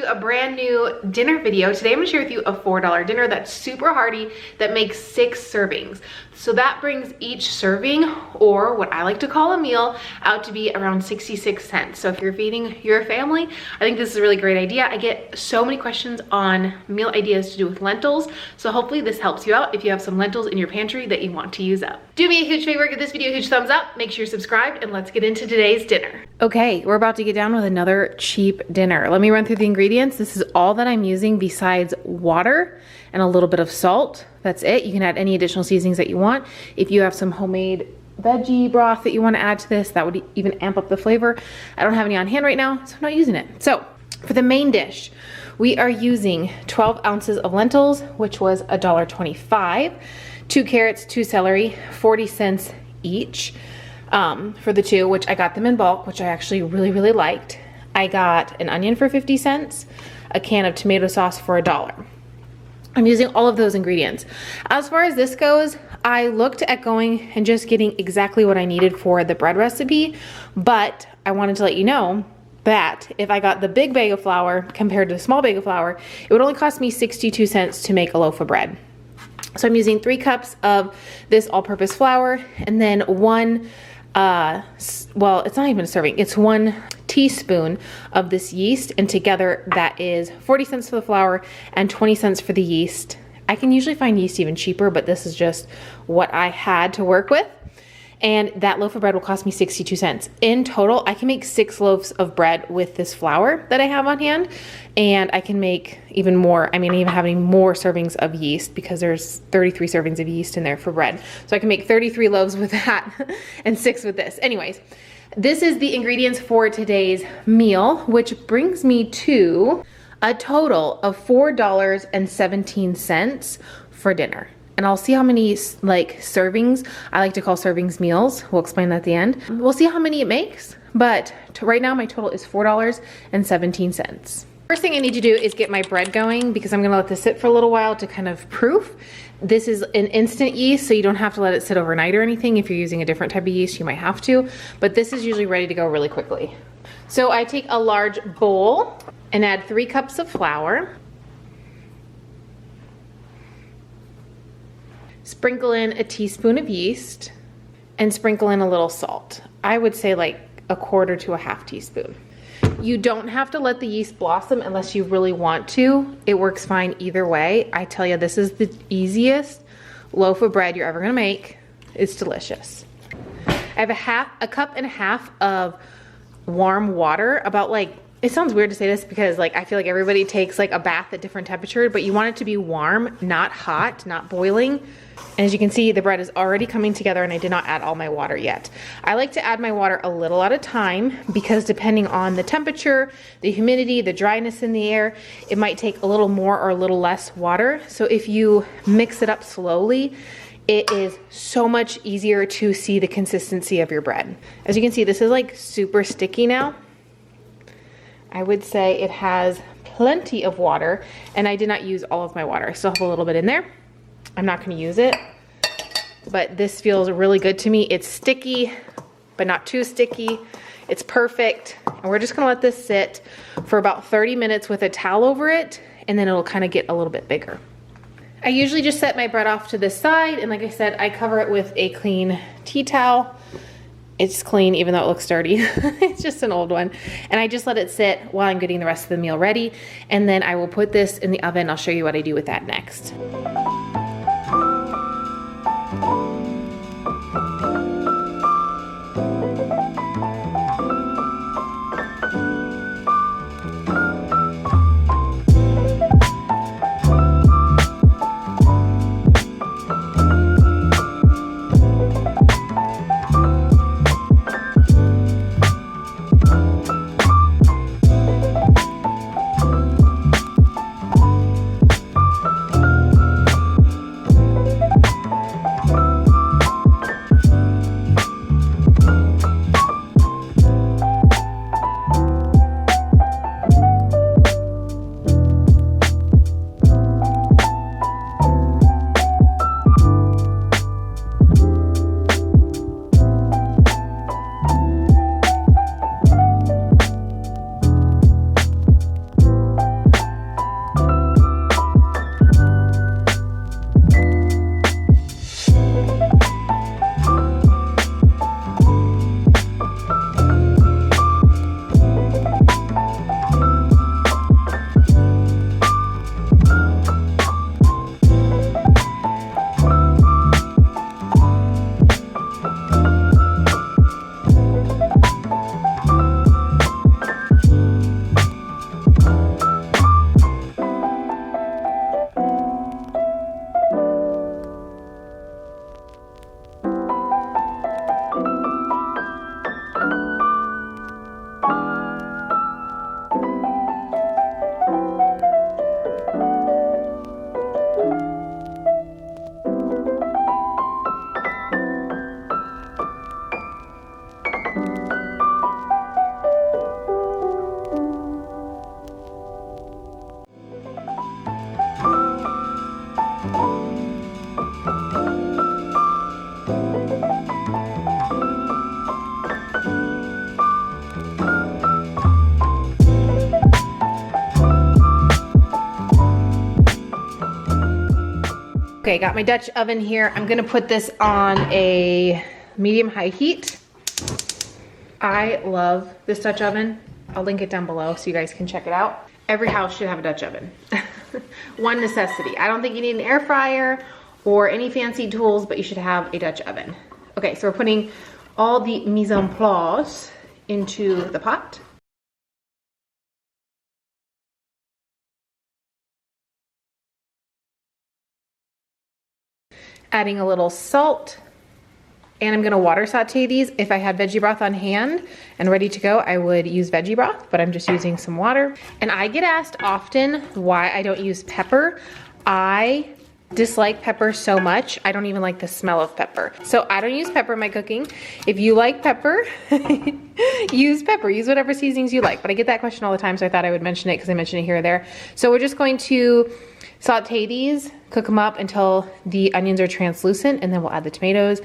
to a brand new dinner video. Today I'm gonna share with you a $4 dinner that's super hearty that makes 6 servings. So that brings each serving, or what I like to call a meal, out to be around 66 cents. So if you're feeding your family, I think this is a really great idea. I get so many questions on meal ideas to do with lentils. So hopefully this helps you out if you have some lentils in your pantry that you want to use up. Do me a huge favor, give this video a huge thumbs up, make sure you're subscribed, and let's get into today's dinner. Okay, we're about to get down with another cheap dinner. Let me run through the ingredients. This is all that I'm using besides water and a little bit of salt. That's it. You can add any additional seasonings that you want. If you have some homemade veggie broth that you want to add to this, that would even amp up the flavor. I don't have any on hand right now, so I'm not using it. So for the main dish, we are using 12 ounces of lentils, which was $1.25, 2 carrots, 2 celery, 40 cents each for the 2, which I got them in bulk, which I actually really liked. I got an onion for 50 cents, a can of tomato sauce for $1. I'm using all of those ingredients. As far as this goes, I looked at going and just getting exactly what I needed for the bread recipe, but I wanted to let you know that if I got the big bag of flour compared to the small bag of flour, it would only cost me 62 cents to make a loaf of bread. So I'm using 3 cups of this all-purpose flour, and then 1, well, it's not even a serving, it's 1 teaspoon of this yeast, and together that is 40 cents for the flour and 20 cents for the yeast. I can usually find yeast even cheaper, but this is just what I had to work with. And that loaf of bread will cost me 62 cents. In total, I can make 6 loaves of bread with this flour that I have on hand, and I can make even more. I mean, even having more servings of yeast, because there's 33 servings of yeast in there for bread. So I can make 33 loaves with that and 6 with this. Anyways, this is the ingredients for today's meal, which brings me to a total of $4.17 for dinner. And I'll see how many servings, I like to call servings meals. We'll explain that at the end. We'll see how many it makes, but right now my total is $4.17. First thing I need to do is get my bread going, because I'm gonna let this sit for a little while to kind of proof. This is an instant yeast, so you don't have to let it sit overnight or anything. If you're using a different type of yeast, you might have to, but this is usually ready to go really quickly. So I take a large bowl and add 3 cups of flour. Sprinkle in a teaspoon of yeast and sprinkle in a little salt. I would say like 1/4 to 1/2 teaspoon. You don't have to let the yeast blossom unless you really want to. It works fine either way. I tell you, this is the easiest loaf of bread you're ever gonna make. It's delicious. I have a cup and a half of warm water, about it sounds weird to say this because I feel like everybody takes a bath at different temperature, but you want it to be warm, not hot, not boiling. And as you can see, the bread is already coming together, and I did not add all my water yet. I like to add my water a little at a time, because depending on the temperature, the humidity, the dryness in the air, it might take a little more or a little less water. So if you mix it up slowly, it is so much easier to see the consistency of your bread. As you can see, this is super sticky now. I would say it has plenty of water, and I did not use all of my water. I still have a little bit in there. I'm not gonna use it, but this feels really good to me. It's sticky, but not too sticky. It's perfect. And we're just gonna let this sit for about 30 minutes with a towel over it, and then it'll kind of get a little bit bigger. I usually just set my bread off to this side, and like I said, I cover it with a clean tea towel. It's clean, even though it looks dirty. It's just an old one. And I just let it sit while I'm getting the rest of the meal ready. And then I will put this in the oven. I'll show you what I do with that next. Okay, got my Dutch oven here. I'm gonna put this on a medium-high heat. I love this Dutch oven. I'll link it down below so you guys can check it out. Every house should have a Dutch oven. One necessity. I don't think you need an air fryer or any fancy tools, but you should have a Dutch oven. Okay, so we're putting all the mise en place into the pot. Adding a little salt, and I'm gonna water saute these. If I had veggie broth on hand and ready to go, I would use veggie broth, but I'm just using some water. And I get asked often why I don't use pepper. I dislike pepper so much. I don't even like the smell of pepper. So I don't use pepper in my cooking. If you like pepper, use pepper. Use whatever seasonings you like. But I get that question all the time, so I thought I would mention it because I mentioned it here or there. So we're just going to saute these, cook them up until the onions are translucent, and then we'll add the tomatoes.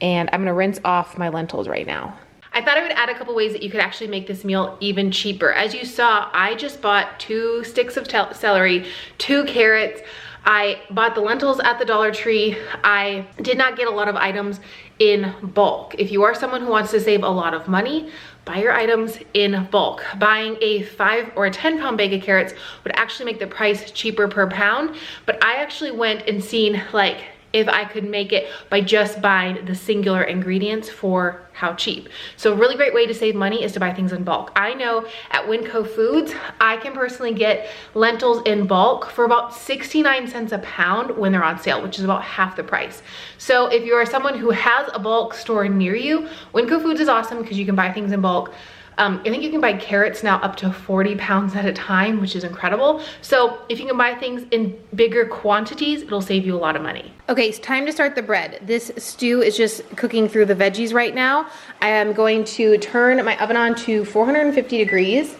And I'm gonna rinse off my lentils right now. I thought I would add a couple ways that you could actually make this meal even cheaper. As you saw, I just bought 2 sticks of celery, 2 carrots. I bought the lentils at the Dollar Tree. I did not get a lot of items in bulk. If you are someone who wants to save a lot of money, buy your items in bulk. Buying a 5 or a 10 pound bag of carrots would actually make the price cheaper per pound. But I actually went and seen like if I could make it by just buying the singular ingredients for how cheap. So a really great way to save money is to buy things in bulk. I know at Winco Foods, I can personally get lentils in bulk for about 69 cents a pound when they're on sale, which is about half the price. So if you are someone who has a bulk store near you, Winco Foods is awesome because you can buy things in bulk. I think you can buy carrots now up to 40 pounds at a time, which is incredible. So if you can buy things in bigger quantities, it'll save you a lot of money. Okay, it's time to start the bread. This stew is just cooking through the veggies right now. I am going to turn my oven on to 450 degrees.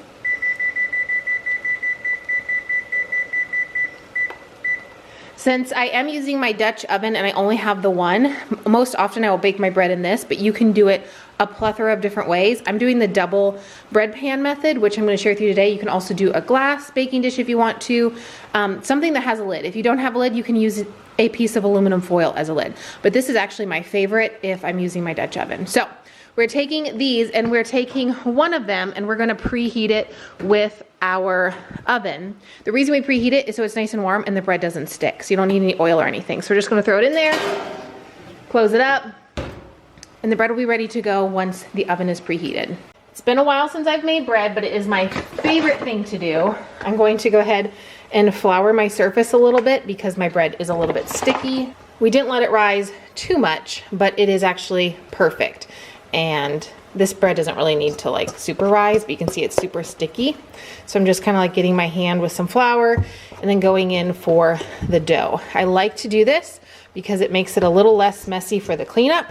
Since I am using my Dutch oven and I only have the one, most often I will bake my bread in this, but you can do it a plethora of different ways. I'm doing the double bread pan method, which I'm going to share with you today. You can also do a glass baking dish if you want to, something that has a lid. If you don't have a lid, you can use a piece of aluminum foil as a lid. But this is actually my favorite if I'm using my Dutch oven. So we're taking these and we're taking one of them and we're going to preheat it with our oven. The reason we preheat it is so it's nice and warm and the bread doesn't stick. So you don't need any oil or anything. So we're just going to throw it in there, close it up, and the bread will be ready to go once the oven is preheated. It's been a while since I've made bread, but it is my favorite thing to do. I'm going to go ahead and flour my surface a little bit because my bread is a little bit sticky. We didn't let it rise too much, but it is actually perfect. And this bread doesn't really need to like super rise, but you can see it's super sticky. So I'm just kind of like getting my hand with some flour and then going in for the dough. I like to do this because it makes it a little less messy for the cleanup.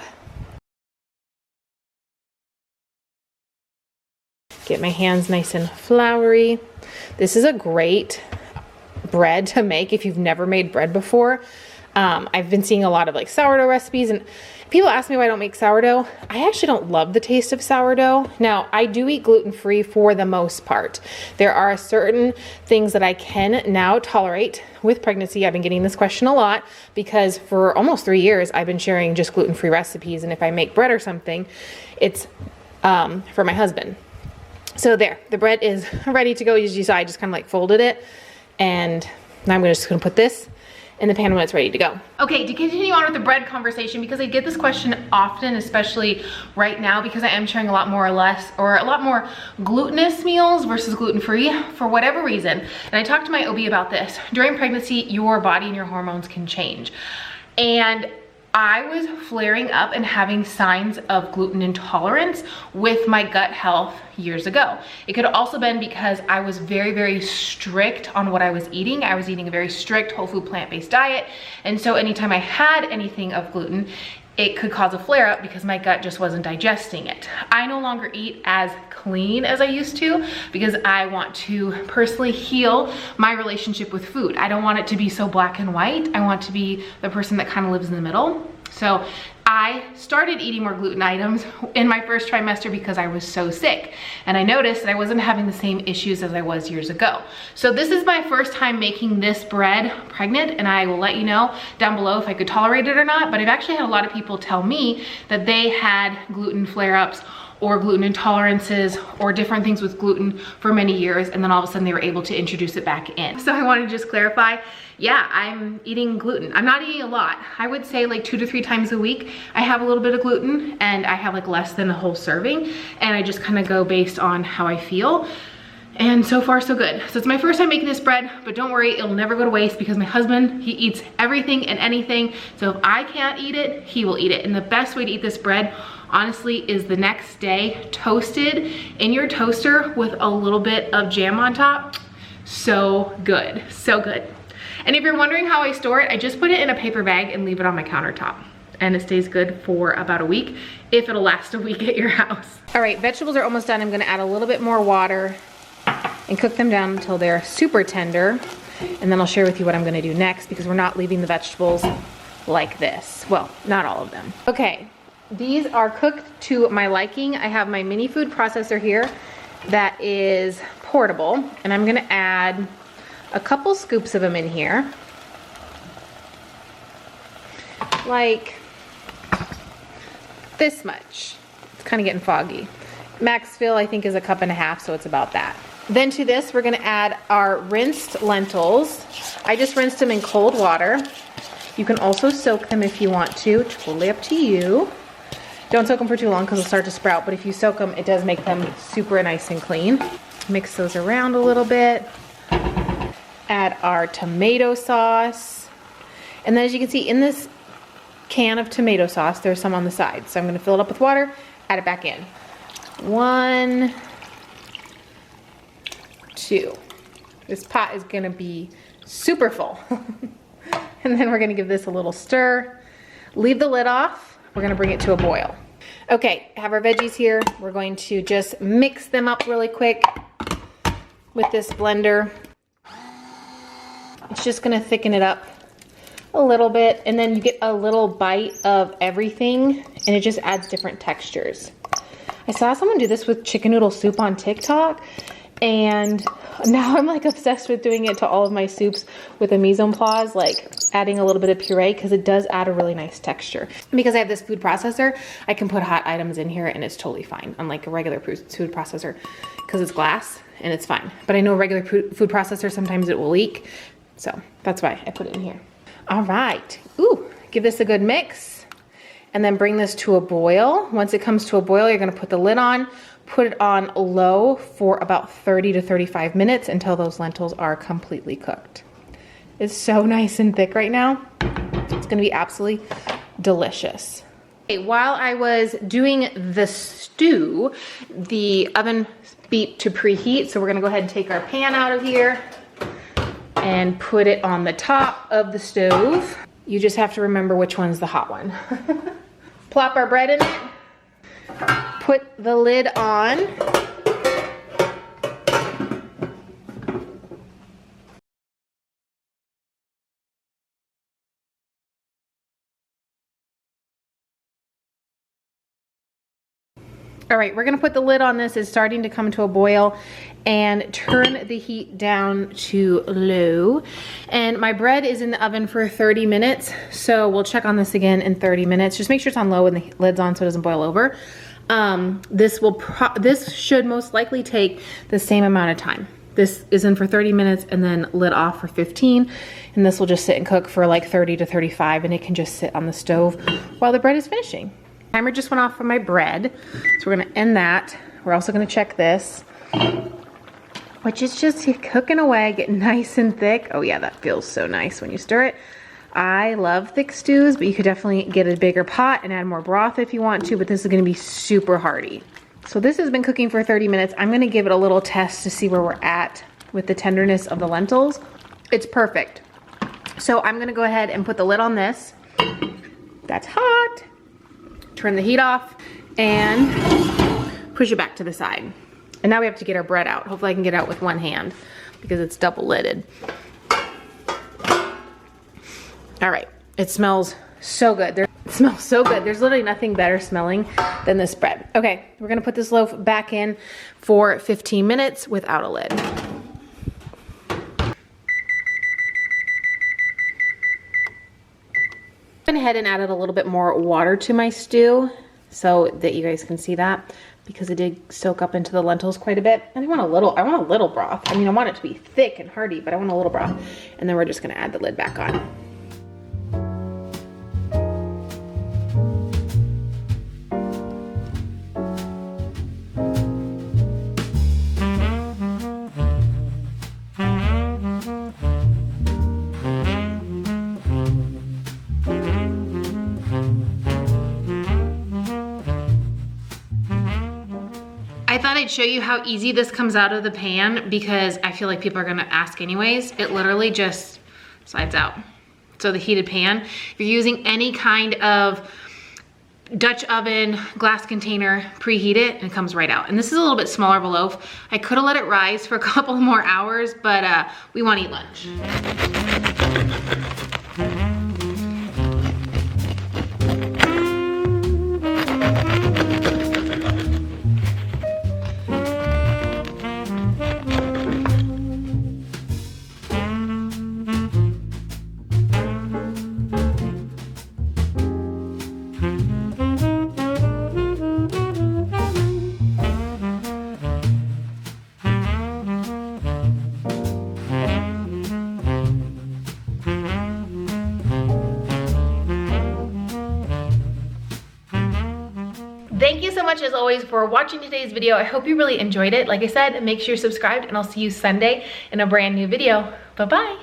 Get my hands nice and floury. This is a great bread to make if you've never made bread before. I've been seeing a lot of like sourdough recipes and people ask me why I don't make sourdough. I actually don't love the taste of sourdough. Now, I do eat gluten-free for the most part. There are certain things that I can now tolerate with pregnancy. I've been getting this question a lot because for almost 3 years, I've been sharing just gluten-free recipes. And if I make bread or something, it's for my husband. So there, the bread is ready to go. As you saw, I just kind of like folded it. And now I'm just gonna put this in the pan when it's ready to go. Okay, to continue on with the bread conversation, because I get this question often, especially right now, because I am sharing a lot more glutinous meals versus gluten-free for whatever reason. And I talked to my OB about this. During pregnancy, your body and your hormones can change. And I was flaring up and having signs of gluten intolerance with my gut health years ago. It could have also been because I was very, very strict on what I was eating. I was eating a very strict whole food plant-based diet. And so anytime I had anything of gluten, it could cause a flare-up because my gut just wasn't digesting it. I no longer eat as clean as I used to because I want to personally heal my relationship with food. I don't want it to be so black and white. I want to be the person that kind of lives in the middle. So I started eating more gluten items in my first trimester because I was so sick. And I noticed that I wasn't having the same issues as I was years ago. So this is my first time making this bread pregnant, and I will let you know down below if I could tolerate it or not. But I've actually had a lot of people tell me that they had gluten flare-ups or gluten intolerances or different things with gluten for many years, and then all of a sudden they were able to introduce it back in. So I want to just clarify, yeah, I'm eating gluten. I'm not eating a lot. I would say like 2 to 3 times a week I have a little bit of gluten, and I have like less than a whole serving, and I just kind of go based on how I feel. And so far so good. So it's my first time making this bread, but don't worry, it'll never go to waste because my husband, he eats everything and anything. So if I can't eat it, he will eat it. And the best way to eat this bread, honestly, is the next day, toasted in your toaster with a little bit of jam on top. So good, so good. And if you're wondering how I store it, I just put it in a paper bag and leave it on my countertop. And it stays good for about a week, if it'll last a week at your house. All right, vegetables are almost done. I'm gonna add a little bit more water and cook them down until they're super tender. And then I'll share with you what I'm gonna do next, because we're not leaving the vegetables like this. Well, not all of them. Okay, these are cooked to my liking. I have my mini food processor here that is portable, and I'm gonna add a couple scoops of them in here. Like this much. It's kind of getting foggy. Max fill, I think, is 1.5 cups, so it's about that. Then to this, we're gonna add our rinsed lentils. I just rinsed them in cold water. You can also soak them if you want to, totally up to you. Don't soak them for too long because they'll start to sprout, but if you soak them, it does make them super nice and clean. Mix those around a little bit. Add our tomato sauce. And then as you can see in this can of tomato sauce, there's some on the side. So I'm gonna fill it up with water, add it back in. 1, 2. This pot is gonna be super full. And then we're gonna give this a little stir. Leave the lid off. We're gonna bring it to a boil. Okay, have our veggies here. We're going to just mix them up really quick with this blender. It's just gonna thicken it up a little bit, and then you get a little bite of everything, and it just adds different textures. I saw someone do this with chicken noodle soup on TikTok, and now I'm like obsessed with doing it to all of my soups with a mise en place, like adding a little bit of puree, because it does add a really nice texture. And because I have this food processor, I can put hot items in here and it's totally fine, unlike a regular food processor, because it's glass and it's fine. But I know a regular food processor, sometimes it will leak, so that's why I put it in here. All right, ooh, give this a good mix, and then bring this to a boil. Once it comes to a boil, you're gonna put the lid on, put it on low for about 30 to 35 minutes until those lentils are completely cooked. It's so nice and thick right now. It's gonna be absolutely delicious. Okay, while I was doing the stew, the oven beeped to preheat, so we're gonna go ahead and take our pan out of here and put it on the top of the stove. You just have to remember which one's the hot one. Plop our bread in it, put the lid on. All right, we're gonna put the lid on this. It's starting to come to a boil, and turn the heat down to low. And my bread is in the oven for 30 minutes, so we'll check on this again in 30 minutes. Just make sure it's on low and the lid's on so it doesn't boil over. This should most likely take the same amount of time. This is in for 30 minutes and then lid off for 15, and this will just sit and cook for like 30 to 35, and it can just sit on the stove while the bread is finishing. Timer just went off for my bread, so we're gonna end that. We're also gonna check this, which is just cooking away, getting nice and thick. Oh yeah, that feels so nice when you stir it. I love thick stews, but you could definitely get a bigger pot and add more broth if you want to, but this is gonna be super hearty. So this has been cooking for 30 minutes. I'm gonna give it a little test to see where we're at with the tenderness of the lentils. It's perfect. So I'm gonna go ahead and put the lid on this. That's hot. Turn the heat off and push it back to the side. And now we have to get our bread out. Hopefully I can get it out with one hand because it's double lidded. All right, it smells so good. smells so good. There's literally nothing better smelling than this bread. Okay, we're gonna put this loaf back in for 15 minutes without a lid. Went ahead and added a little bit more water to my stew so that you guys can see that, because it did soak up into the lentils quite a bit. And I want a little broth. I mean, I want it to be thick and hearty, but I want a little broth. And then we're just gonna add the lid back on. I thought I'd show you how easy this comes out of the pan, because I feel like people are gonna ask anyways. It literally just slides out. So the heated pan, if you're using any kind of Dutch oven, glass container, preheat it, and it comes right out. And this is a little bit smaller of a loaf. I could have let it rise for a couple more hours, but we wanna eat lunch. Thank you so much as always for watching today's video. I hope you really enjoyed it. Like I said, make sure you're subscribed, and I'll see you Sunday in a brand new video. Bye-bye.